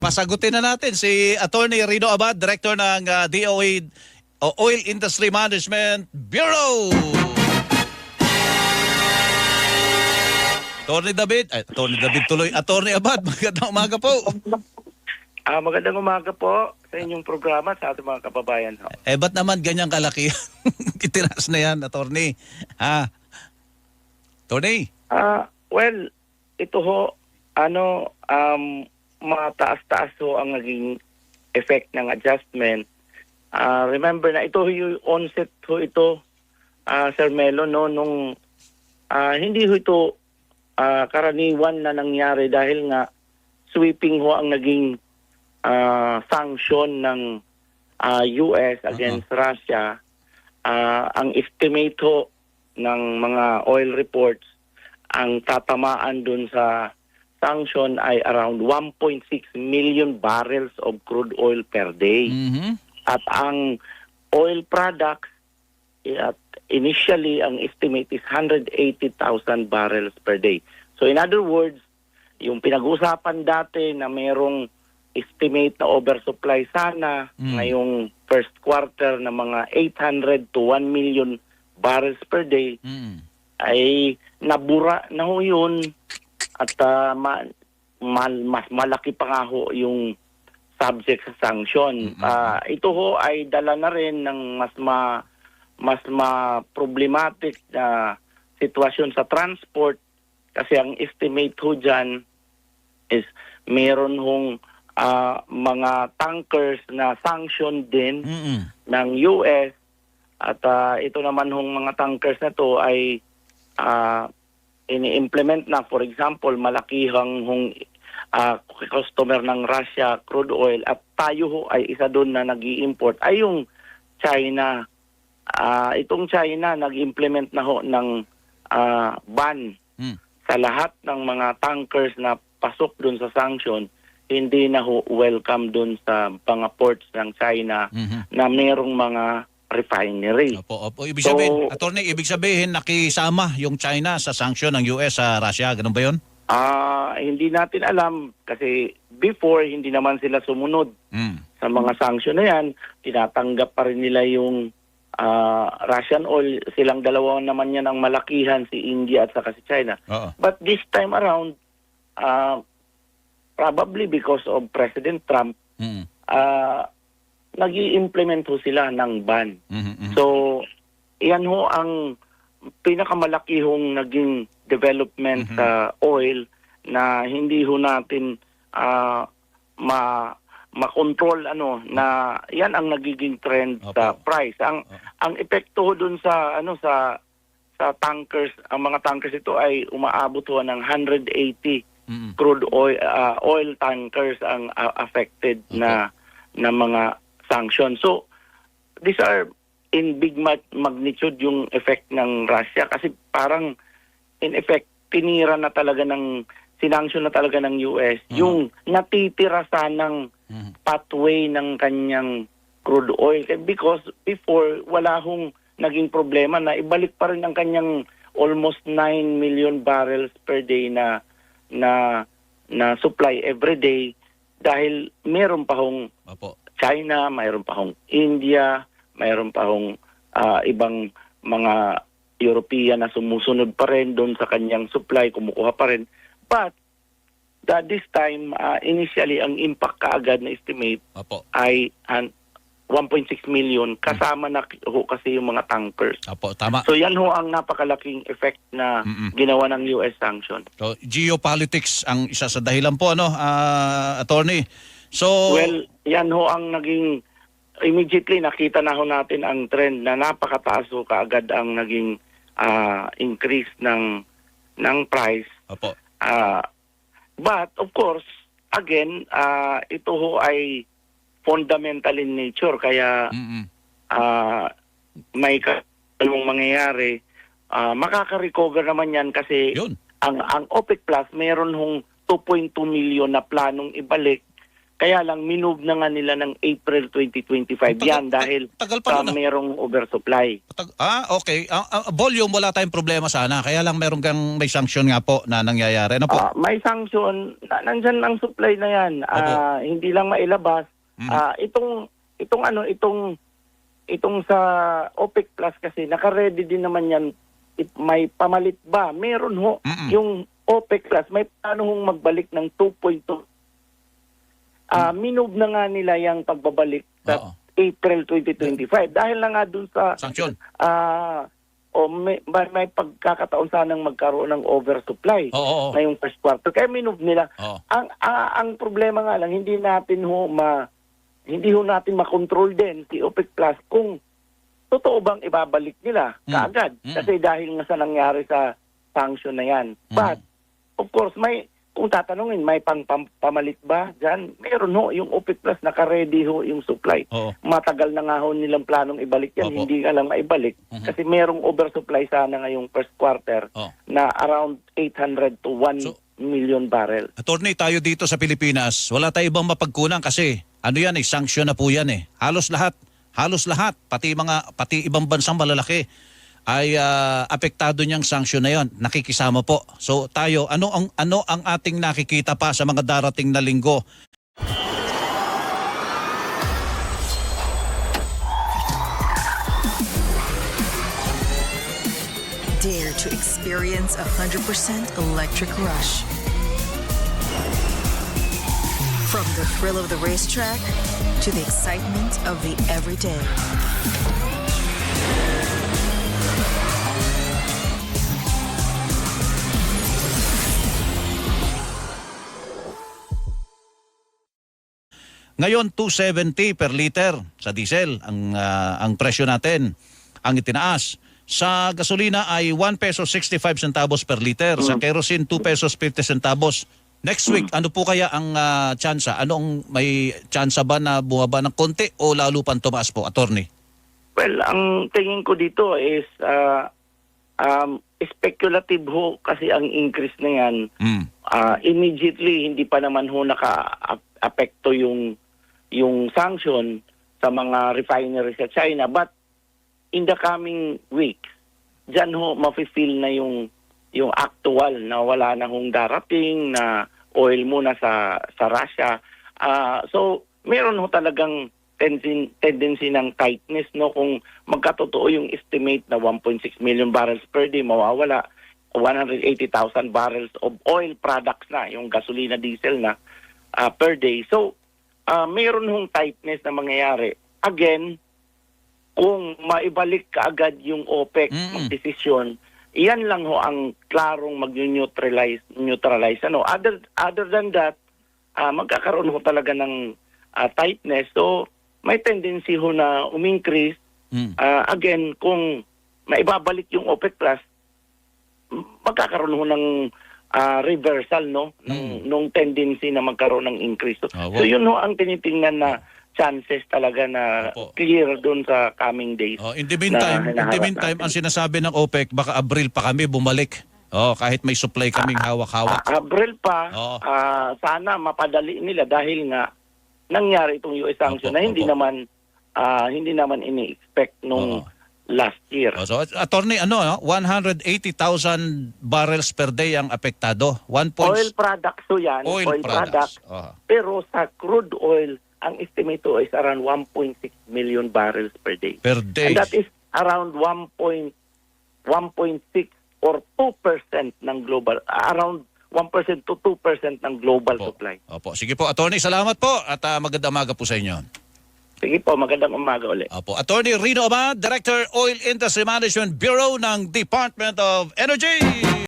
Pasagutin na natin si Attorney Rino Abad, Director ng DOE o Oil Industry Management Bureau. Attorney David tuloy, Attorney Abad, magandang umaga po. Magandang umaga po sa inyong programa sa ating mga kababayan. Ba't naman ganyang kalaki? Itinaas na yan, Attorney. Attorney? Well, ito ho, mataas-taas ho ang naging effect ng adjustment. Remember na ito yung onset ho ito, Sir Melo, no, nung hindi ho ito karaniwan na nangyari dahil nga sweeping ho ang naging sanction ng US against Russia. Ang estimate ho ng mga oil reports, ang tatamaan dun sa sanction ay around 1.6 million barrels of crude oil per day. Mm-hmm. At ang oil products, initially, ang estimate is 180,000 barrels per day. So in other words, yung pinag-usapan dati na mayroong estimate na oversupply sana ngayong first quarter na mga 800 to 1 million barrels per day, ay nabura na ho yun at mas malaki pa nga ho yung subject sa sanction. Ito ho ay dala na rin ng mas problematic na sitwasyon sa transport kasi ang estimate ho dyan is meron hong mga tankers na sanction din ng US at ito naman hong mga tankers na to ay ini-implement na, for example, malakihang hong customer ng Russia crude oil at tayo ho ay isa doon na nag-i-import ay yung China. Itong China nag-implement na ho ng ban sa lahat ng mga tankers na pasok doon sa sanction. Hindi na ho welcome doon sa mga ports ng China na mayroong mga refinery. Opo. Ibig sabihin, Attorney, ibig sabihin nakisama yung China sa sanction ng US sa Russia. Ganun ba yun? Hindi natin alam kasi before hindi naman sila sumunod sa mga sanction na yan. Tinatanggap pa rin nila yung Russian oil. Silang dalawa naman yan ang malakihan, si India at saka si China. But this time around, probably because of President Trump, nag-i-implement ho sila ng ban. So, yan ho ang pinakamalaki hong naging development sa oil na hindi ho natin makontrol na yan ang nagiging trend sa price. Ang epekto ho dun sa sa tankers, ang mga tankers ito ay umaabot ho ng 180 crude oil tankers ang affected na mga sanctions. So, these are in big magnitude yung effect ng Russia kasi parang in effect tinira na talaga sinanction na talaga ng US yung natitira sanang pathway ng kanyang crude oil because before wala hong naging problema na ibalik pa rin ang kanyang almost 9 million barrels per day na supply every day dahil meron pa hong China, mayroon pa hong India, mayroon pa hong ibang mga European na sumusunod pa rin doon sa kanyang supply, kumukuha pa rin. But this time, initially, ang impact kaagad na estimate ay 1.6 million kasama na ho kasi yung mga tankers. Tama. So yan ho ang napakalaking effect na ginawa ng US sanction. So, geopolitics ang isa sa dahilan po, Attorney. So, well, yan ho ang naging immediately nakita na ho natin ang trend na napakataas ho kaagad ang naging increase ng price. But of course, again, ito ho ay fundamental in nature kaya may anong mangyayari, makaka-recover naman yan kasi ang OPEC Plus mayroon hong 2.2 million na planong ibalik Kaya lang, minove na nga nila ng April 2025 yan dahil tagal pa rin, merong oversupply. Okay. Volume, wala tayong problema sana. Kaya lang may sanction nga po na nangyayari. Ano po? May sanction, nandyan ang supply na yan. Hindi lang mailabas. Itong sa OPEC Plus kasi, naka-ready din naman yan. May pamalit ba? Meron ho. Yung OPEC Plus, may plano hong magbalik ng 2.2. Minove na nga nila yung pagbabalik sa April 2025 dahil na nga dun sa sanction. May pagkakataon sanang magkaroon ng oversupply ngayong first quarter. Kaya minove nila. Ang problema nga lang, hindi ho natin makontrol din si OPEC Plus kung totoo bang ibabalik nila kaagad. Kasi dahil nga sa nangyari sa sanction na yan. But, of course, kung tatanungin, may pamalit ba dyan? Meron ho, yung OPEC Plus, naka-ready ho yung supply. Matagal na nga ho nilang planong ibalik yan, hindi nga lang maibalik. Kasi merong oversupply sana ngayong first quarter na around 800 to 1 million barrel. Attorney, tayo dito sa Pilipinas, wala tayo ibang mapagkunan kasi sanction na po yan eh. Halos lahat, pati ibang bansang malalaki ay apektado niyang sanction na yon. Nakikisama po. So tayo, ano ang ating nakikita pa sa mga darating na linggo? Dare to experience 100% electric rush. From the thrill of the racetrack to the excitement of the everyday. Ngayon 270 per liter sa diesel ang presyo natin ang itinaas. Sa gasolina ay 1 peso 65 centavos per liter, sa kerosene 2 pesos 50 centavos. Next week, ano po kaya ang tsansa? May tsansa ba na bumaba ng konti o lalo pang tumaas po, attorney? Well, ang tingin ko dito is speculative ho kasi ang increase na yan. Immediately, hindi pa naman ho naka-apekto yung sanction sa mga refineries sa China. But in the coming weeks, dyan ho mafe-feel na yung actual na wala na hong darating na oil muna sa Russia. So, meron ho talagang tendency ng tightness, no? Kung magkatotoo yung estimate na 1.6 million barrels per day, mawawala 180,000 barrels of oil products na, yung gasolina, diesel na per day. So, meron hong tightness na mangyayari. Again, kung maibalik kaagad yung OPEC magdesisyon, iyan lang ho ang klarong mag-neutralize. Other than that, magkakaroon ho talaga ng tightness. So, may tendency ho na umingcrease. Again, kung maibabalik yung OPEC Plus, magkakaroon ho ng reversal, no? Nung tendency na magkaroon ng increase. So, yun ho ang tinitingnan na chances talaga na clear doon sa coming days. In the meantime, ang sinasabi ng OPEC, baka Abril pa kami bumalik. Kahit may supply kaming hawak-hawak. Abril pa, sana mapadali nila dahil nga nangyari itong US sanction na hindi naman ini-expect nung last year. So, attorney, 180,000 barrels per day ang apektado. Oil products so yan. Oil products. Pero sa crude oil, ang estimate is around 1.6 million barrels per day. Per day. And that is around 1.6 or 2% ng global, around 1% to 2% ng global supply. Opo. Sige po, attorney, salamat po at magandang umaga po sa inyo. Sige po, magandang umaga ulit. Opo. Attorney Rino Abad, Director Oil Industry Management Bureau ng Department of Energy.